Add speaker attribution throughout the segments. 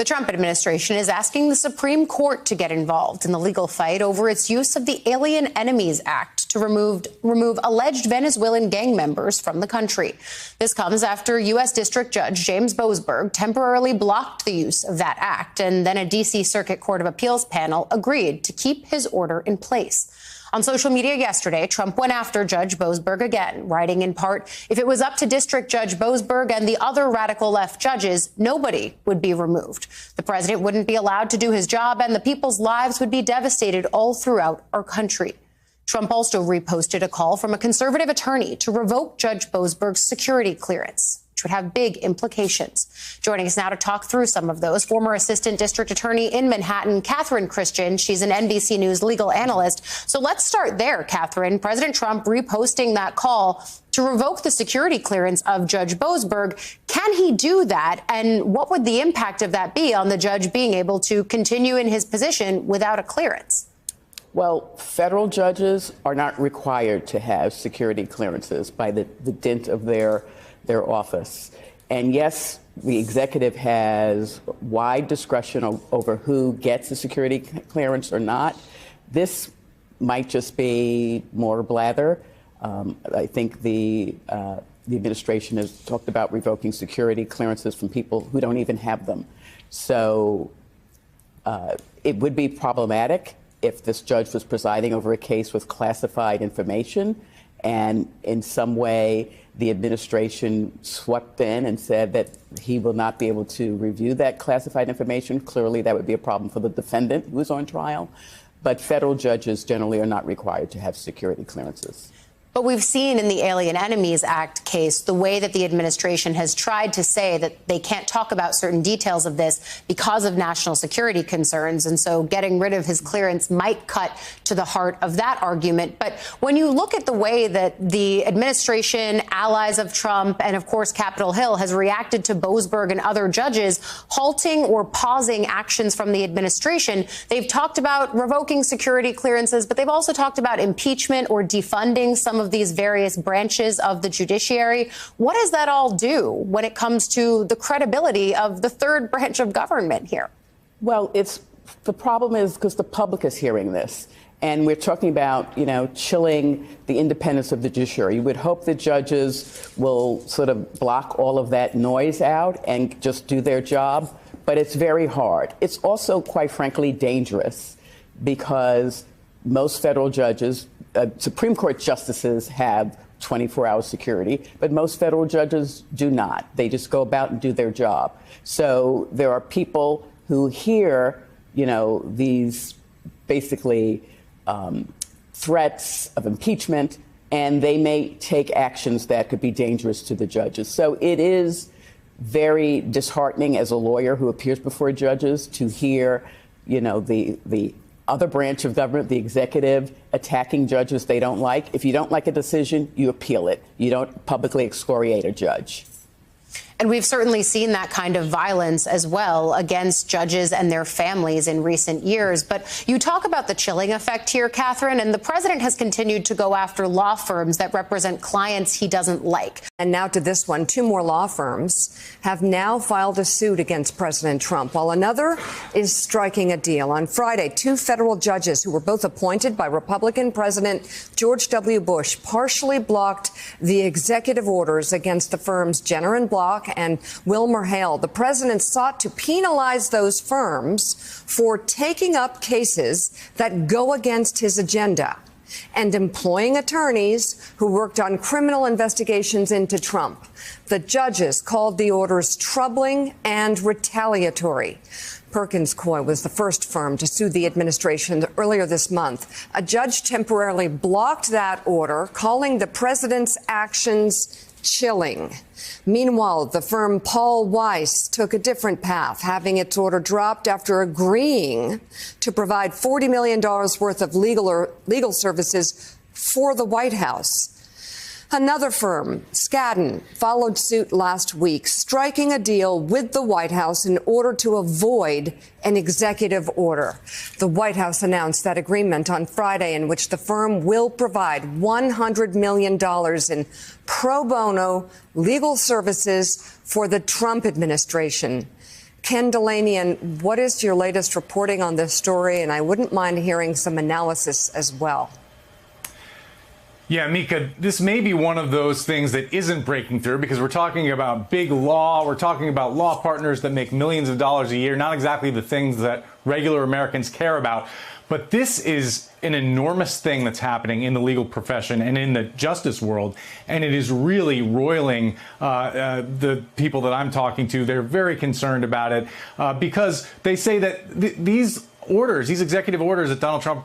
Speaker 1: The Trump administration is asking the Supreme Court to get involved in the legal fight over its use of the Alien Enemies Act to remove alleged Venezuelan gang members from the country. This comes after U.S. District Judge James Boasberg temporarily blocked the use of that act, and then a D.C. Circuit Court of Appeals panel agreed to keep his order in place. On social media yesterday, Trump went after Judge Boasberg again, writing in part, "If it was up to District Judge Boasberg and the other radical left judges, nobody would be removed. The president wouldn't be allowed to do his job, and the people's lives would be devastated all throughout our country." Trump also reposted a call from a conservative attorney to revoke Judge Boasberg's security clearance, which would have big implications. Joining us now to talk through some of those, former assistant district attorney in Manhattan, Catherine Christian. She's an NBC News legal analyst. So let's start there, Catherine. President Trump reposting that call to revoke the security clearance of Judge Boasberg. Can he do that? And what would the impact of that be on the judge being able to continue in his position without a clearance?
Speaker 2: Well, federal judges are not required to have security clearances by the dint of their office. And yes, the executive has wide discretion over who gets a security clearance or not. This might just be more blather. I think the administration has talked about revoking security clearances from people who don't even have them. So it would be problematic if this judge was presiding over a case with classified information and in some way the administration swept in and said that he will not be able to review that classified information. Clearly, that would be a problem for the defendant who is on trial. But federal judges generally are not required to have security clearances.
Speaker 1: But we've seen in the Alien Enemies Act case the way that the administration has tried to say that they can't talk about certain details of this because of national security concerns. And so getting rid of his clearance might cut to the heart of that argument. But when you look at the way that the administration, allies of Trump, and of course Capitol Hill has reacted to Boasberg and other judges halting or pausing actions from the administration, they've talked about revoking security clearances, but they've also talked about impeachment or defunding some of these various branches of the judiciary. What does that all do when it comes to the credibility of the third branch of government here?
Speaker 2: Well, the problem is because the public is hearing this. And we're talking about, chilling the independence of the judiciary. You would hope that judges will sort of block all of that noise out and just do their job. But it's very hard. It's also, quite frankly, dangerous because most federal judges, Supreme Court justices have 24-hour security, but most federal judges do not. They just go about and do their job. So there are people who hear, these basically threats of impeachment, and they may take actions that could be dangerous to the judges. So it is very disheartening as a lawyer who appears before judges to hear, the other branch of government, the executive, attacking judges they don't like. If you don't like a decision, you appeal it. You don't publicly excoriate a judge.
Speaker 1: And we've certainly seen that kind of violence as well against judges and their families in recent years. But you talk about the chilling effect here, Catherine, and the president has continued to go after law firms that represent clients he doesn't like.
Speaker 3: And now to this one. Two more law firms have now filed a suit against President Trump, while another is striking a deal. On Friday, two federal judges who were both appointed by Republican President George W. Bush partially blocked the executive orders against the firms Jenner and Block and Wilmer Hale. The president sought to penalize those firms for taking up cases that go against his agenda and employing attorneys who worked on criminal investigations into Trump. The judges called the orders troubling and retaliatory. Perkins Coie was the first firm to sue the administration earlier this month. A judge temporarily blocked that order, calling the president's actions chilling. Meanwhile, the firm Paul Weiss took a different path, having its order dropped after agreeing to provide $40 million worth of legal services for the White House. Another firm, Skadden, followed suit last week, striking a deal with the White House in order to avoid an executive order. The White House announced that agreement on Friday, in which the firm will provide $100 million in pro bono legal services for the Trump administration. Ken Delanian, what is your latest reporting on this story? And I wouldn't mind hearing some analysis as well.
Speaker 4: Yeah, Mika, this may be one of those things that isn't breaking through because we're talking about big law. We're talking about law partners that make millions of dollars a year, not exactly the things that regular Americans care about. But this is an enormous thing that's happening in the legal profession and in the justice world. And it is really roiling the people that I'm talking to. They're very concerned about it because they say that these orders, these executive orders that Donald Trump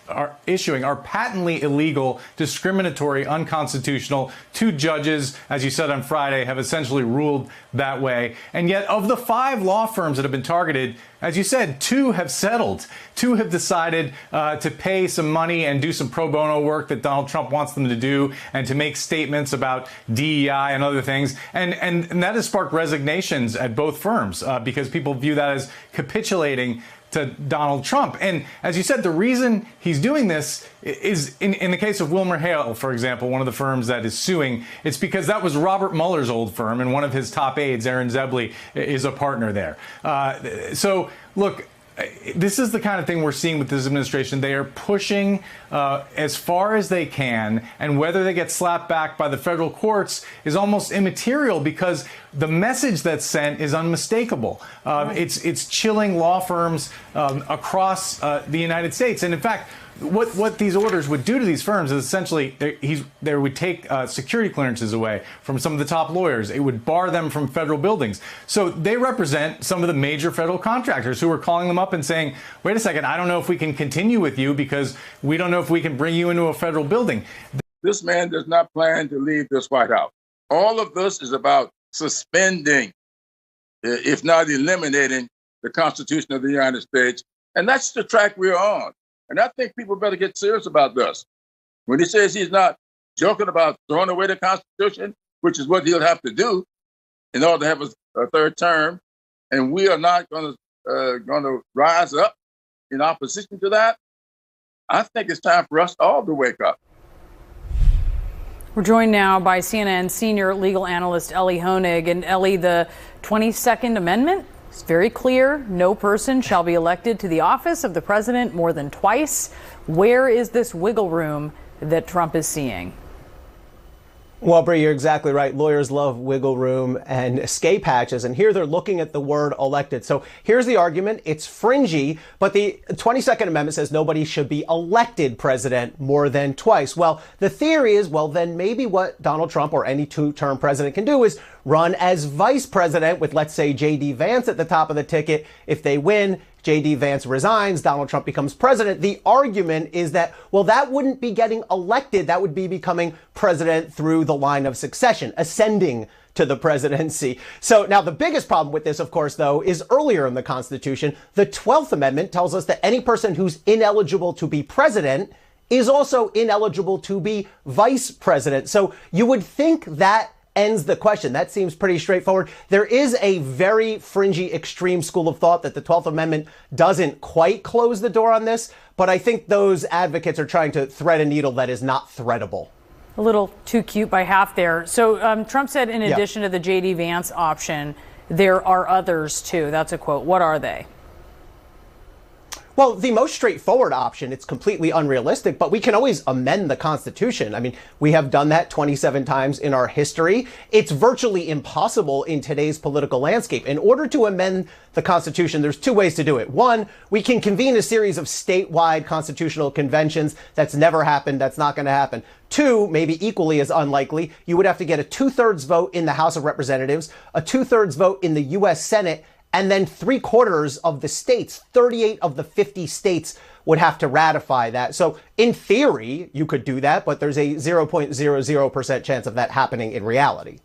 Speaker 4: are issuing are patently illegal, discriminatory, unconstitutional. 2 judges, as you said on Friday, have essentially ruled that way. And yet of the 5 law firms that have been targeted, as you said, 2 have settled. 2 have decided to pay some money and do some pro bono work that Donald Trump wants them to do and to make statements about DEI and other things. And that has sparked resignations at both firms because people view that as capitulating to Donald Trump. And as you said, the reason he's doing this is in the case of Wilmer Hale, for example, one of the firms that is suing, it's because that was Robert Mueller's old firm and one of his top aides, Aaron Zebley, is a partner there. So look, this is the kind of thing we're seeing with this administration. They are pushing as far as they can, and whether they get slapped back by the federal courts is almost immaterial because the message that's sent is unmistakable. It's chilling law firms across the United States. And in fact, what these orders would do to these firms is essentially they would take security clearances away from some of the top lawyers. It would bar them from federal buildings. So they represent some of the major federal contractors who are calling them up and saying, wait a second, I don't know if we can continue with you because we don't know if we can bring you into a federal building.
Speaker 5: This man does not plan to leave this White House. All of this is about suspending, if not eliminating, the Constitution of the United States. And that's the track we're on. And I think people better get serious about this. When he says he's not joking about throwing away the Constitution, which is what he'll have to do in order to have a 3rd term, and we are not going to rise up in opposition to that, I think it's time for us all to wake up.
Speaker 6: We're joined now by CNN senior legal analyst Ellie Honig. And Ellie, the 22nd Amendment is very clear. No person shall be elected to the office of the president more than twice. Where is this wiggle room that Trump is seeing?
Speaker 7: Well, Bree, you're exactly right. Lawyers love wiggle room and escape hatches, and here they're looking at the word elected. So here's the argument. It's fringy, but the 22nd Amendment says nobody should be elected president more than twice. Well, the theory is, well, then maybe what Donald Trump or any 2-term president can do is run as vice president with, let's say, J.D. Vance at the top of the ticket. If they win, J.D. Vance resigns, Donald Trump becomes president. The argument is that, well, that wouldn't be getting elected. That would be becoming president through the line of succession, ascending to the presidency. So now the biggest problem with this, of course, though, is earlier in the Constitution. The 12th Amendment tells us that any person who's ineligible to be president is also ineligible to be vice president. So you would think that ends the question. That seems pretty straightforward. There is a very fringy, extreme school of thought that the 12th Amendment doesn't quite close the door on this, but I think those advocates are trying to thread a needle that is not threadable.
Speaker 6: A little too cute by half there. So Trump said in addition to the J.D. Vance option, there are others too. That's a quote. What are they?
Speaker 7: Well, the most straightforward option, it's completely unrealistic, but we can always amend the Constitution. I mean, we have done that 27 times in our history. It's virtually impossible in today's political landscape. In order to amend the Constitution, there's 2 ways to do it. One, we can convene a series of statewide constitutional conventions. That's never happened. That's not going to happen. 2, maybe equally as unlikely, you would have to get a 2/3 vote in the House of Representatives, a 2/3 vote in the U.S. Senate, and then 3/4 of the states, 38 of the 50 states would have to ratify that. So in theory, you could do that, but there's a 0.00% chance of that happening in reality.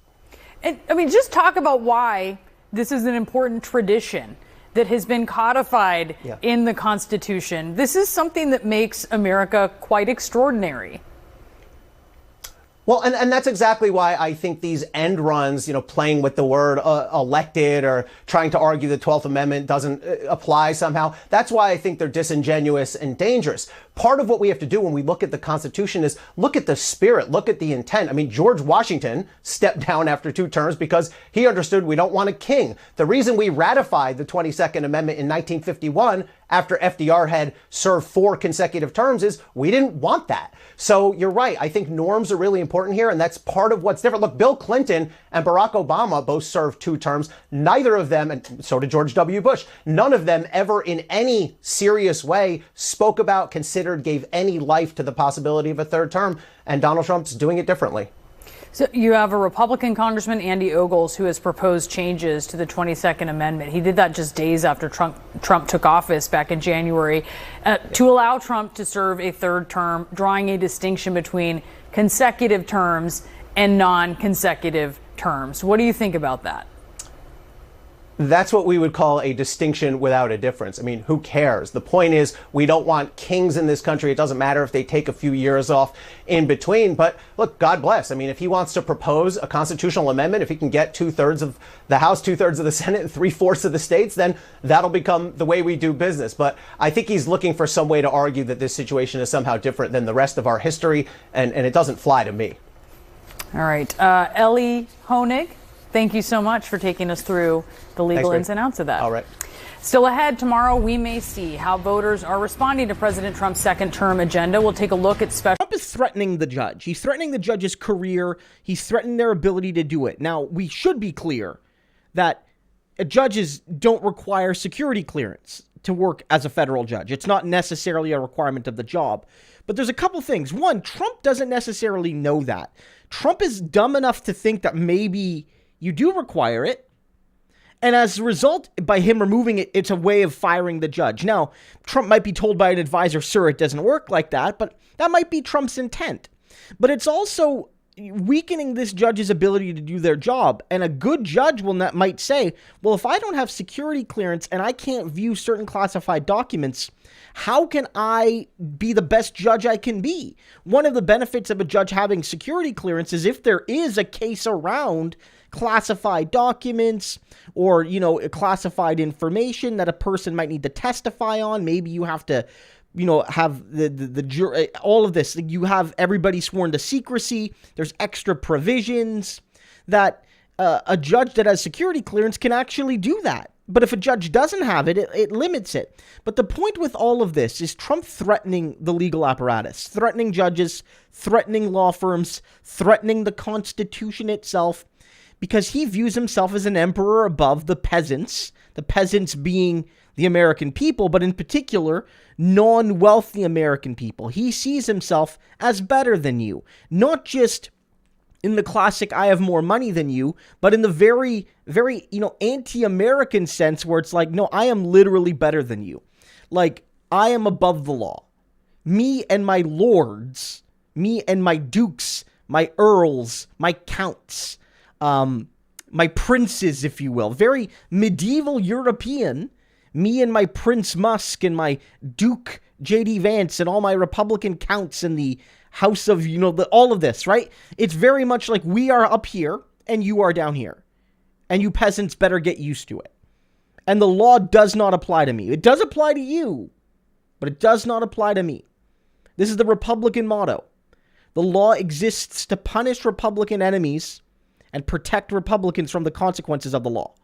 Speaker 6: And I mean, just talk about why this is an important tradition that has been codified in the Constitution. This is something that makes America quite extraordinary.
Speaker 7: Well, and that's exactly why I think these end runs, playing with the word elected or trying to argue the 12th Amendment doesn't apply somehow, that's why I think they're disingenuous and dangerous. Part of what we have to do when we look at the Constitution is look at the spirit, look at the intent. I mean, George Washington stepped down after 2 terms because he understood we don't want a king. The reason we ratified the 22nd Amendment in 1951 after FDR had served 4 consecutive terms is we didn't want that. So you're right. I think norms are really important here, and that's part of what's different. Look, Bill Clinton and Barack Obama both served 2 terms. Neither of them, and so did George W. Bush, none of them ever in any serious way spoke about, considered, gave any life to the possibility of a 3rd term, and Donald Trump's doing it differently.
Speaker 6: So you have a Republican Congressman, Andy Ogles, who has proposed changes to the 22nd Amendment. He did that just days after Trump took office back in January to allow Trump to serve a 3rd term, drawing a distinction between consecutive terms and non-consecutive terms. What do you think about that?
Speaker 7: That's what we would call a distinction without a difference. I mean, who cares? The point is, we don't want kings in this country. It doesn't matter if they take a few years off in between. But look, God bless. I mean, if he wants to propose a constitutional amendment, if he can get 2/3 of the House, 2/3 of the Senate, and 3/4 of the states, then that'll become the way we do business. But I think he's looking for some way to argue that this situation is somehow different than the rest of our history, and it doesn't fly to me.
Speaker 6: All right. Ellie Honig, thank you so much for taking us through the legal ins and outs of that.
Speaker 7: All right.
Speaker 6: Still ahead tomorrow, we may see how voters are responding to President Trump's 2nd term agenda. We'll take a look at special.
Speaker 8: Trump is threatening the judge. He's threatening the judge's career. He's threatening their ability to do it. Now, we should be clear that judges don't require security clearance to work as a federal judge. It's not necessarily a requirement of the job. But there's a couple things. One, Trump doesn't necessarily know that. Trump is dumb enough to think that maybe you do require it. And as a result, by him removing it, it's a way of firing the judge. Now, Trump might be told by an advisor, sir, it doesn't work like that, but that might be Trump's intent. But it's also weakening this judge's ability to do their job. And a good judge might say, well, if I don't have security clearance and I can't view certain classified documents, how can I be the best judge I can be? One of the benefits of a judge having security clearance is if there is a case around classified documents or, classified information that a person might need to testify on, maybe you have to, have the jury, all of this, you have everybody sworn to secrecy. There's extra provisions that a judge that has security clearance can actually do that. But if a judge doesn't have it, it limits it. But the point with all of this is Trump threatening the legal apparatus, threatening judges, threatening law firms, threatening the Constitution itself, because he views himself as an emperor above the peasants being the American people, but in particular, non-wealthy American people. He sees himself as better than you, not just in the classic I have more money than you, but in the very, very, anti-American sense where it's like, no, I am literally better than you. Like, I am above the law. Me and my lords, me and my dukes, my earls, my counts, my princes, if you will, very medieval European, me and my Prince Musk and my Duke J.D. Vance and all my Republican counts in the House of, all of this, right? It's very much like we are up here and you are down here. And you peasants better get used to it. And the law does not apply to me. It does apply to you, but it does not apply to me. This is the Republican motto. The law exists to punish Republican enemies and protect Republicans from the consequences of the law.